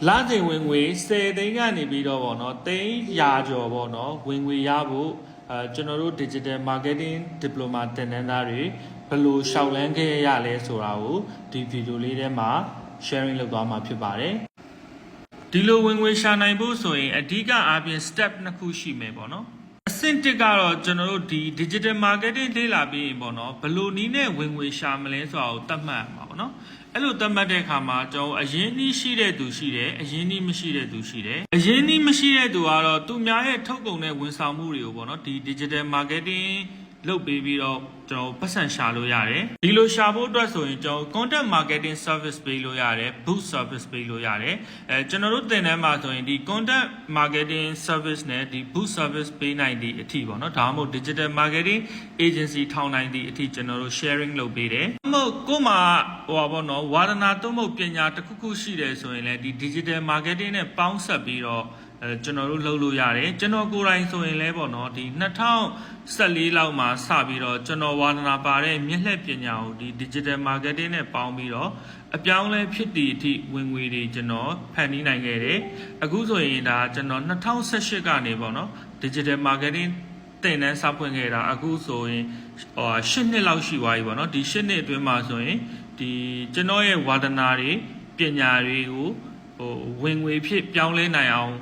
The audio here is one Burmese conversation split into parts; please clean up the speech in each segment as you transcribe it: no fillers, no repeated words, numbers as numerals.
လာချိန်ဝင်ငွေ10သိန်းကနေပြီးတော့ဗောနော်သိန်းရာကျော်ဗောနော်ဝင်ငွေရဖို့ကျွန်တော်တို့ digital marketing diploma သင်တန်းသားတွေဘယ်လိုရှောက်လန်းခဲ့ရလဲဆိုတာကိုဒီဗီဒီယိုလေးထဲမှာ sharing လုပ်သွားမှာဖြစ်ပါတယ်ဒီလိုဝင်ငွေရှာနိုင်ဖို့ဆိုရင်အဓိကအားဖြင့် step နှစ်ခုရှိမယ်ဗောနော်အဆင့်1ကတော့ကျွန်တော်တို့ဒီ digital marketing လေ့လာပြီးရင်ဗောနော်ဘယ်လိုနည်းနဲ့ဝင်ငွေရှာမလဲဆိုတာကိုသတ်မှတ်မှာဗောနော်အဲ့လိုသတ်မှတ်တဲ့အခါမှာကျွန်တော်အရင်းနှီးရှိတဲ့သူရှိတယ်အရင်းနှီးမရှိတဲ့သူရှိတယ်အရင်းနှီးမရှိတဲ့သူကတော့သူများရဲ့ထုတ်ကုန်တဲ့ဝန်ဆောင်မှုတွေကိုပေါ့နော်ဒီ digital marketing လုပ်ပေးပြီးတော့ကျွန်တော်ပတ်စံရှာလို့ရတယ်ဒီလိုရှာဖို့အတွက်ဆိုရင်ကျွန်တော် content marketing service ပေးလို့ရတယ် boost service ပေးလို့ရတယ်ကျွန်တော်တို့သင်တန်းမှာဆိုရင်ဒီ content marketing service နဲ့ဒီ boost service ပေးနိုင်တဲ့အထိပေါ့နော်ဒါမှမဟုတ် digital marketing agency ထောင်နိုင်တဲ့အထိကျွန်တော်တို့ sharing လုပ်ပေးတယ်မဟုတ်ကို့မှာဟိုပါပေါ့နော်ဝါဒနာသို့မဟုတ်ပညာတစ်ခုခုရှိတယ်ဆိုရင်လည်းဒီ digital marketing နဲ့ပေါင်းဆက်ပြီးတော့ကျွန်တော်တို့လုပ်လို့ရတယ်ကျွန်တော်ကိုယ်တိုင်ဆိုရင်လည်းပေါ့နော်ဒီ2014လောက်မှာစပြီးတော့ကျွန်တော်ဝါဒနာပါတဲ့မျက်လှည့်ပညာကိုဒီ digital marketing နဲ့ပေါင်းပြီးတော့အပြောင်းလဲဖြစ်တည်အထိဝင်ငွေတွေကျွန်တော်ဖန်တီးနိုင်ခဲ့တယ်အခုဆိုရင်ဒါကျွန်တော်2018ကနေပေါ့နော် digital marketing သင်တန်းစဖွင့်ခဲ့တာအခုဆိုရင်8နှစ်လောက်ရှိသွားပြီပေါ့နော်ဒီ8နှစ်အတွင်းမှာဆိုရင်ဒီကျွန်တော်ရဲ့ဝါဒနာတွေပညာတွေကိုဝင်ငွေဖြစ်ပြောင်းလဲနိုင်အောင်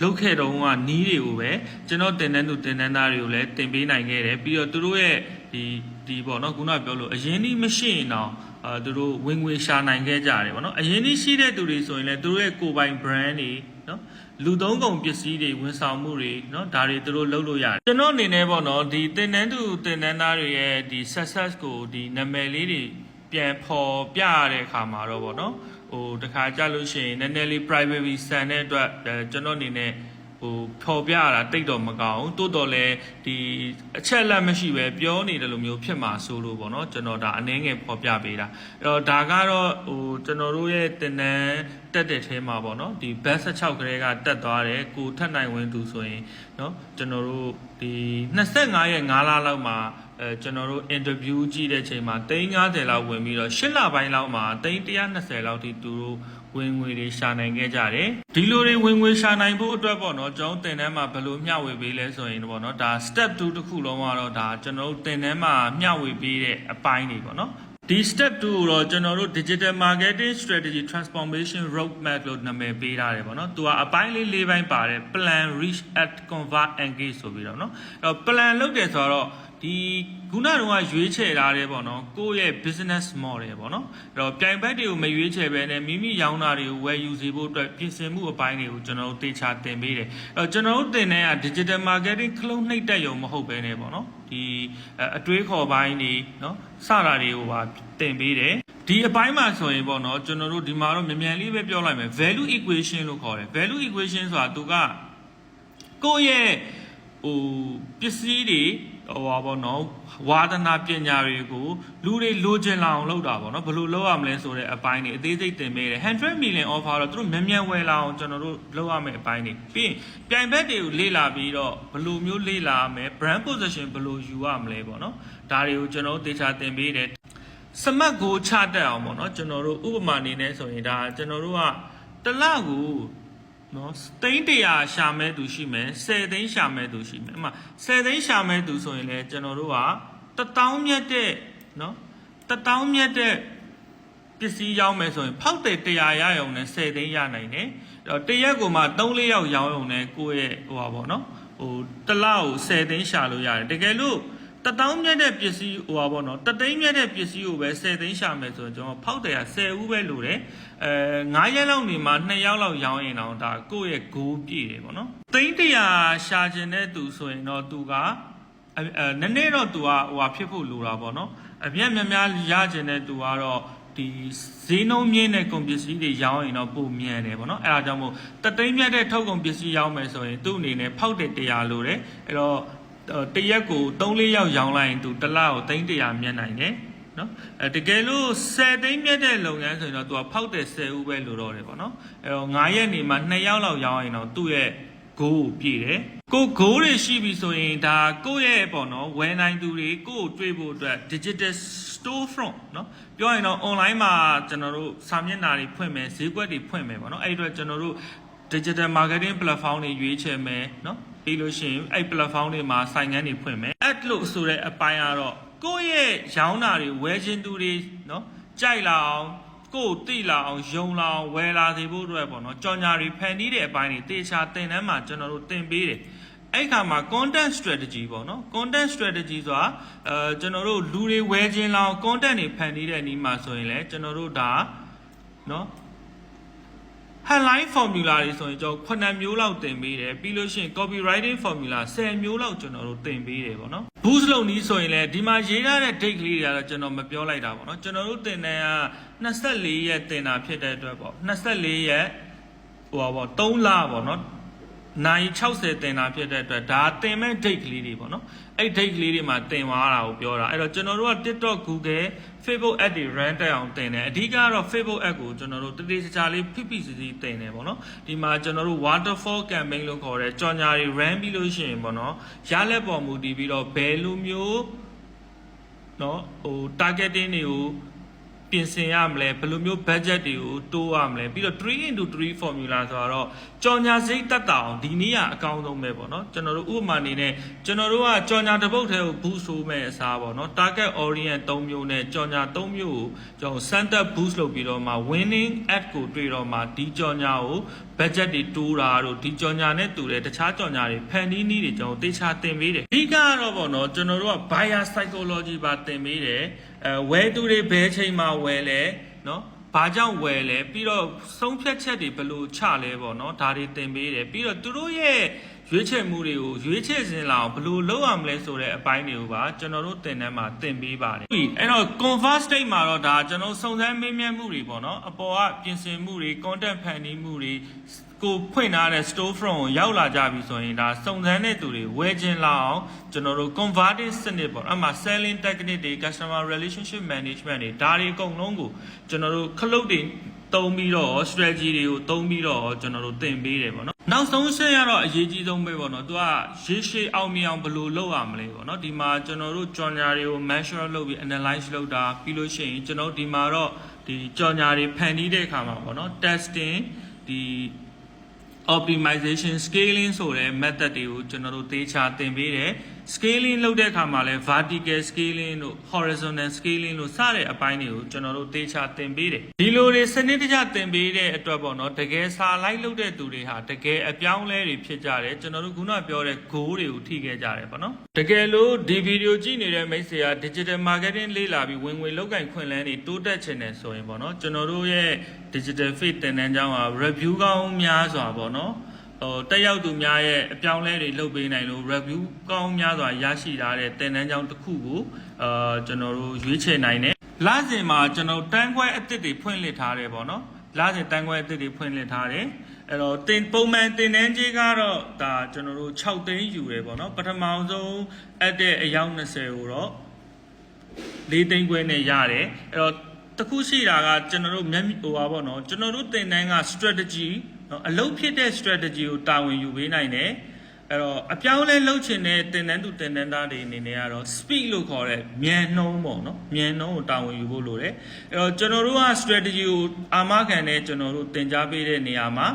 လုပ်ခဲ့တော့ကနီးတွေကိုပဲကျွန်တော်တင်တန်းသူတင်တန်းသားတွေကိုလည်းတင်ပေးနိုင်ခဲ့တယ်ပြီးတော့သူတို့ရဲ့ဒီပေါ့နော်ခုနပြောလို့အရင်ကြီးမရှိရင်တော့သူတို့ဝင်ငွေရှာနိုင်ခဲ့ကြတယ်ပေါ့နော်အရင်ကြီးရှိတဲ့သူတွေဆိုရင်လည်းသူတို့ရဲ့ကိုယ်ပိုင် brand တွေနော်လူသုံးကုန်ပစ္စည်းတွေဝန်ဆောင်မှုတွေနော်ဒါတွေသူတို့လုပ်လို့ရတယ်ကျွန်တော်အနေနဲ့ပေါ့နော်ဒီတင်တန်းသူတင်တန်းသားတွေရဲ့ဒီ success ကိုဒီနာမည်လေးတွေပြန်ဖော်ပြရတဲ့အခါမှာတော့ပေါ့နော်ဟိုတခါကြလို့ရှိရင်နည်းနည်းလေး privacy ဆန်တဲ့အတွက်ကျွန်တော်အနေနဲ့ဟိုဖော်ပြရတာတိတ်တော့မကောင်းတိုးတော်လဲဒီအချက်လက်မရှိပဲပြောနေတယ်လို့မျိုးဖြစ်မှာဆိုလို့ပေါ့နော်ကျွန်တော်ဒါအနည်းငယ်ဖော်ပြပေးတာအဲ့တော့ဒါကတော့ဟိုကျွန်တော်တို့ရဲ့တင်နန်းတက်တဲ့ထဲမှာပေါ့နော်ဒီ best 16ကလေးကတက်သွားတယ်ကိုထက်နိုင်ဝင်သူဆိုရင်နော်ကျွန်တော်တို့ဒီ25ရက်5လလောက်မှာကျွန်တော်တို့ interview ကြည့်တဲ့ချိန်မှာ350လောက်ဝင်ပြီးတော့8လပိုင်းလောက်မှာ320လောက်ထိသူတို့ဝင်ငွေတွေရှာနိုင်ခဲ့ကြတယ်ဒီလိုတွေဝင်ငွေရှာနိုင်ဖို့အတွက်ပေါ့နော်ကျွန်တော်တင်တန်းမှာဘယ်လိုမျှဝေပေးလဲဆိုရင်ပေါ့နော်ဒါ step 2တစ်ခုလုံးကတော့ဒါကျွန်တော်တို့တင်တန်းမှာမျှဝေပေးတဲ့အပိုင်းတွေပေါ့နော်ဒီ step 2ကိုတော့ကျွန်တော်တို့ digital marketing strategy transformation roadmap လို့နာမည်ပေးထားတယ်ပေါ့နော်သူကအပိုင်းလေး၄ပိုင်းပါတယ် plan reach act convert engage ဆိုပြီးတော့နော်အဲ့တော့ plan လုပ်တယ်ဆိုတော့ဒီခုနကတော့ရွေးချယ်ထားတယ်ပေါ့နော်ကိုယ့်ရဲ့ business model ပေါ့နော်အဲ့တော့ပြိုင်ဘက်တွေကိုမရွေးချယ်ဘဲနဲ့မိမိရောင်းတာတွေကိုဝယ်ယူစေဖို့အတွက်ပြင်ဆင်မှုအပိုင်းတွေကိုကျွန်တော်တို့တေချာတင်ပေးတယ်အဲ့တော့ကျွန်တော်တို့တင်တဲ့က digital marketing ခလုံးနှိပ်တက်ရုံမဟုတ်ဘဲနဲ့ပေါ့နော်ဒီအတွေးခေါ်ပိုင်းတွေနော်စတာတွေကိုပါတင်ပေးတယ်ဒီအပိုင်းမှာဆိုရင်ပေါ့နော်ကျွန်တော်တို့ဒီမှာတော့မြန်လေးပဲပြောလိုက်မယ် value equation လို့ခေါ်တယ် value equation ဆိုတာသူကကိုယ့်ရဲ့ဟိုပစ္စည်းတွေဟိုပါပေါ့နော်ဝါဒနာပညာတွေကိုလူတွေလိုချင်လာအောင်လုပ်တာပေါ့နော်ဘယ်လိုလုပ်ရမလဲဆိုတဲ့အပိုင်းတွေအသေးစိတ်တင်ပေးတယ်100 million offer တော့သူတို့မြန်ဝယ်လာအောင်ကျွန်တော်တို့လုပ်ရမယ့်အပိုင်းတွေပြီးရင်ပြိုင်ဘက်တွေကိုလေ့လာပြီးတော့ဘယ်လိုမျိုးလေ့လာရမလဲ brand position ဘယ်လိုယူရမလဲပေါ့နော်ဒါတွေကိုကျွန်တော်တို့သေချာတင်ပေးတယ်စမတ်ကိုချတက်အောင်ပေါ့နော်ကျွန်တော်တို့ဥပမာအနေနဲ့ဆိုရင်ဒါကျွန်တော်တို့ကတစ်လကိုနော်300ရှာမဲ့သူရှိမယ်10သိန်းရှာမဲ့သူရှိမယ်အမှ10သိန်းရှာမဲ့သူဆိုရင်လည်းကျွန်တော်တို့က1000မြတ်တဲ့နော်1000မြတ်တဲ့ပစ္စည်းရောင်းမယ်ဆိုရင်ဖောက်တယ်100ရရုံနဲ့10သိန်းရနိုင်တယ်အဲ့တော့တရက်ကိုမှ3-4ယောက်ရောင်းရုံနဲ့ကိုယ့်ရဲ့ဟိုပါပေါ့နော်ဟိုတစ်လကို10သိန်းရှာလို့ရတယ်တကယ်လို့1000မြတ်တဲ့ပစ္စည်းဟိုပါပေါ့နော်3သိန်းမြတ်တဲ့ပစ္စည်းကိုပဲ10သိန်းရှာမယ်ဆိုရင်ကျွန်တော်ဖောက်တယ်က10ဦးပဲလိုတယ်9ရက်လောက်နေမှာ2ယောက်လောက်ရောင်းရင်တော့ဒါကိုယ့်ရဲ့ goal ပြည့်တယ်ပေါ့နော်300ရှာခြင်းတဲ့သူဆိုရင်တော့သူကနည်းနည်းတော့သူကဟိုဟာဖြစ်ဖို့လိုတာပေါ့နော်အပြည့်များရခြင်းတဲ့သူကတော့ဒီဈေးနှုန်းမြင့်တဲ့ကုန်ပစ္စည်းတွေရောင်းရင်တော့ပုံမြန်တယ်ပေါ့နော်အဲ့ဒါကြောင့်မို့တသိန်းမြတ်တဲ့ထုတ်ကုန်ပစ္စည်းရောင်းမယ်ဆိုရင်သူ့အနေနဲ့ဖောက်တယ်100လိုတယ်အဲ့တော့တရက်ကို3-4ယောက်ရောင်းလိုက်ရင်သူတစ်လကို300မြတ်နိုင်တယ်နော်တကယ်လို့10သိန်းမြတ်တဲ့လုပ်ငန်းဆိုရင်တော့သူကဖောက်တယ်10ဦးပဲလိုတော့တယ်ပေါ့နော်အဲ့တော့9ရက်နေမှာ2ယောက်လောက်ရောင်းရင်တော့သူ့ရဲ့ goal ပြည့်တယ်ကို goal တွေရှိပြီဆိုရင်ဒါကိုယ့်ရဲ့ပေါ့နော်ဝယ်နိုင်သူတွေကိုတွေ့ဖို့အတွက် digital storefront เนาะပြောရင်တော့ online မှာကျွန်တော်တို့စာမျက်နှာတွေဖွင့်မယ်ဈေးကွက်တွေဖွင့်မယ်ပေါ့နော်အဲ့အတွက်ကျွန်တော်တို့ digital marketing platform တွေရွေးချယ်မယ်เนาะပြီးလို့ရှိရင်အဲ့ platform တွေမှာဆိုင်ငန်းတွေဖွင့်မယ် ad လို့ဆိုတဲ့အပိုင်းကတော့ကိုယ့်ရဲ့ရောင်းတာတွေဝယ်ခြင်းသူတွေเนาะကြိုက်လာအောင်ကိုယ်တိလာအောင်ယုံလာအောင်ဝယ်လာစေဖို့အတွက်ပေါ့နော်ကြော်ညာတွေဖန်တီးတဲ့အပိုင်းတွေတေချာတင်တန်းမှာကျွန်တော်တို့တင်ပေးတယ်အဲ့ခါမှာ content strategy ပေါ့နော် content strategy ဆိုတာကျွန်တော်တို့လူတွေဝယ်ခြင်းလောက် content တွေဖန်တီးတဲ့နည်းမှာဆိုရင်လည်းကျွန်တော်တို့ဒါเนาะ headline formula တွေဆိုရင်ကျွန်တော်9မျိုးလောက်တင်ပေးတယ်ပြီးလို့ရှိရင် copywriting formula 10မျိုးလောက်ကျွန်တော်တို့တင်ပေးတယ်ပေါ့နော် boost လုပ်နည်းဆိုရင်လည်းဒီမှာရေးထားတဲ့ date ကလေးတွေကတော့ကျွန်တော်မပြောလိုက်တာပေါ့နော်ကျွန်တော်တို့တင်တဲ့က24ရက်တင်တာဖြစ်တဲ့အတွက်ပေါ့24ရက်ဟိုပါပေါ့3လပေါ့နော်နိုင်60တင်တာဖြစ်တဲ့အတွက်ဒါတင်မဲ့ date ကလေးတွေပေါ့နော်အဲ့ date ကလေးတွေမှာတင်သွားတာကိုပြောတာအဲ့တော့ကျွန်တော်တို့က TikTok Google Facebook ad တွေ run တက်အောင်တင်တယ်အဓိကတော့ Facebook ad ကိုကျွန်တော်တို့တတိချာလေးဖိဖိစီစီတင်တယ်ပေါ့နော်ဒီမှာကျွန်တော်တို့ waterfall campaign လို့ခေါ်တဲ့ကြော်ညာတွေ run ပြီးလို့ရှိရင်ပေါ့နော်ရလက်ပေါ်မူတည်ပြီးတော့ဘယ်လိုမျိုးเนาะဟို targeting တွေကိုပြင်ဆင်ရမလဲဘယ်လိုမျိုး budget တွေကိုတိုးရမလဲပြီးတော့ 3x3 formula ဆိုတော့ကြော်ညာစိတ်တက်တာအောင်ဒီနည်းကအကောင်းဆုံးပဲပေါ့နော်ကျွန်တော်တို့ဥပမာအနေနဲ့ကျွန်တော်တို့ကကြော်ညာတစ်ပုတ်တည်းကို boost ဆိုမဲ့အစားပေါ့နော် target audience 3မျိုးနဲ့ကြော်ညာ3မျိုးကိုကျွန်တော် center boost လုပ်ပြီးတော့မှ winning ad ကိုတွေ့တော့မှဒီကြော်ညာကို budget တွေတိုးတာတို့ဒီကြော်ညာနဲ့တူတဲ့တခြားကြော်ညာတွေဖန်တီးနည်းတွေကျွန်တော်တေချာတင်ပေးတယ်အဓိကတော့ပေါ့နော်ကျွန်တော်တို့က buyer psychology ပါတင်ပေးတယ်ဝယ်သူတွေဘယ်ချိန်မှာဝယ်လဲเนาะဘာကြောင့်ဝယ်လဲပြီးတော့ဆုံးဖြတ်ချက်တွေဘယ်လိုချလဲပေါ့เนาะဒါတွေတင်ပေးတယ်ပြီးတော့သူတို့ရဲ့ရွေးချယ်မှုတွေကိုရွေးချယ်စဉ်လာအောင်ဘယ်လိုလုပ်ရမလဲဆိုတဲ့အပိုင်းတွေကိုပါကျွန်တော်တို့တင်တန်းမှာတင်ပေးပါတယ်အဲ့တော့ convert state မှာတော့ဒါကျွန်တော်စုံစမ်းမေးမြန်းမှုတွေပေါ့เนาะအပေါ်ကပြင်ဆင်မှုတွေ content ဖန်တီးမှုတွေကိုဖွင့်ထားတဲ့ storefront ကိုရောက်လာကြပြီဆိုရင်ဒါစုံစမ်းတဲ့သူတွေဝယ်ခြင်းလာအောင်ကျွန်တော်တို့ converting စနစ်ပေါ့အဲ့မှာ selling technique တွေ customer relationship management တွေဒါတွေအကုန်လုံးကိုကျွန်တော်တို့ခလုတ်တွေသုံးပြီးတော့ strategy တွေကိုသုံးပြီးတော့ကျွန်တော်တို့သင်ပေးတယ်ပေါ့နော်နောက်ဆုံးရှင်းရတော့အရေးကြီးဆုံးပဲပေါ့နော်သူကရေရှည်အောင်မြင်အောင်ဘယ်လိုလုပ်ရမလဲပေါ့နော်ဒီမှာကျွန်တော်တို့ကြော်ညာတွေကို measure လုပ်ပြီး analyze လုပ်တာပြီးလို့ရှိရင်ကျွန်တော်ဒီမှာတော့ဒီကြော်ညာတွေဖန်တီးတဲ့အခါမှာပေါ့နော် testing ဒီ optimization scaling ဆိုတဲ့ method တွေကိုကျွန်တော်တို့သေချာသင်ပေးတယ် scaling လုပ်တဲ့အခါမှာလဲ vertical scaling တို့ horizontal scaling တို့စတဲ့အပိုင်းတွေကိုကျွန်တော်တို့သေချာသင်ပေးတယ်ဒီလိုတွေစနစ်တကျသင်ပေးတဲ့အတွက်ပေါ့နော်တကယ်စာလိုက်လုပ်တဲ့သူတွေဟာတကယ်အပြောင်းလဲတွေဖြစ်ကြတယ်ကျွန်တော်တို့ခုနပြောတဲ့ goal တွေကိုထိခဲ့ကြတယ်ပေါ့နော်တကယ်လို့ဒီဗီဒီယိုကြည့်နေတဲ့မိတ်ဆွေက digital marketing လေ့လာပြီးဝင်ငွေလုပ်ကိုင်ခွင့်လန်းတွေတိုးတက်ချင်တယ်ဆိုရင်ပေါ့နော်ကျွန်တော်တို့ရဲ့ digital feed သင်တန်းကျောင်းက review ကောင်းများစွာပေါ့နော်တက်ရောက်သူများရဲ့အပြောင်းလဲတွေလုပ်ပေးနိုင်လို့ review ကောင်းများစွာရရှိထားတဲ့သင်တန်းကျောင်းတစ်ခုကိုကျွန်တော်တို့ရွေးချယ်နိုင်တယ်လစဉ်မှာကျွန်တော်တန်းခွဲအသစ်တွေဖွင့်လှစ်ထားတယ်ပေါ့နော်လစဉ်တန်းခွဲအသစ်တွေဖွင့်လှစ်ထားတယ်အဲ့တော့ပုံမှန်သင်တန်းကြီးကတော့ဒါကျွန်တော်တို့6သိန်းယူတယ်ပေါ့နော်ပထမဆုံးအပ်တဲ့အယောက်20ကိုတော့4သိန်းခွဲနဲ့ရတယ်အဲ့တော့တခုရှိတာကကျွန်တော်တို့မျက်ဟိုပါပေါ့နော်ကျွန်တော်တို့သင်တန်းက strategyအလုပ်ဖြစ်တဲ့ strategy ကိုတာဝန်ယူပေးနိုင်တယ်အဲ့တော့အပြောင်းလဲလုပ်ချင်တဲ့သင်တန်းသူသင်တန်းသားတွေအနေနဲ့ကတော့ speed လို့ခေါ်တဲ့မြန်နှုန်းပေါ့နော်မြန်နှုန်းကိုတာဝန်ယူဖို့လိုတယ်အဲ့တော့ကျွန်တော်တို့က strategy ကိုအာမခံတဲ့ကျွန်တော်တို့သင်ကြားပေးတဲ့နေရာမှာ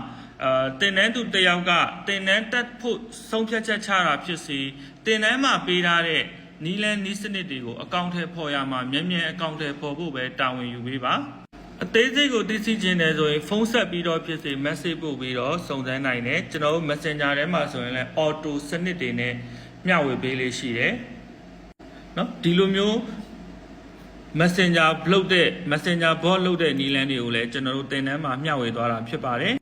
သင်တန်းသူတစ်ယောက်ကသင်တန်းတက်ဖို့ဆုံးဖြတ်ချက်ချတာဖြစ်စေသင်တန်းမှာပေးထားတဲ့နီးလန်းနီးစနစ်တွေကိုအကောင့်ထဲပေါ်ရမှာမြန်မြန်အကောင့်ထဲပေါ်ဖို့ပဲတာဝန်ယူပေးပါအသေးစိတ်ကိုသိသိချင်းတယ်ဆိုရင်ဖုန်းဆက်ပြီးတော့ဖြစ်စေ message ပို့ပြီးတော့စုံစမ်းနိုင်တယ်ကျွန်တော်တို့ messenger ထဲမှာဆိုရင်လည်း auto စနစ်တွေနဲ့မျှဝေပေးလေးရှိတယ်เนาะဒီလိုမျိုး messenger လုပ်တဲ့ messenger bot လုပ်တဲ့နည်းလမ်းတွေကိုလည်းကျွန်တော်တို့သင်တန်းမှာမျှဝေသွားတာဖြစ်ပါတယ်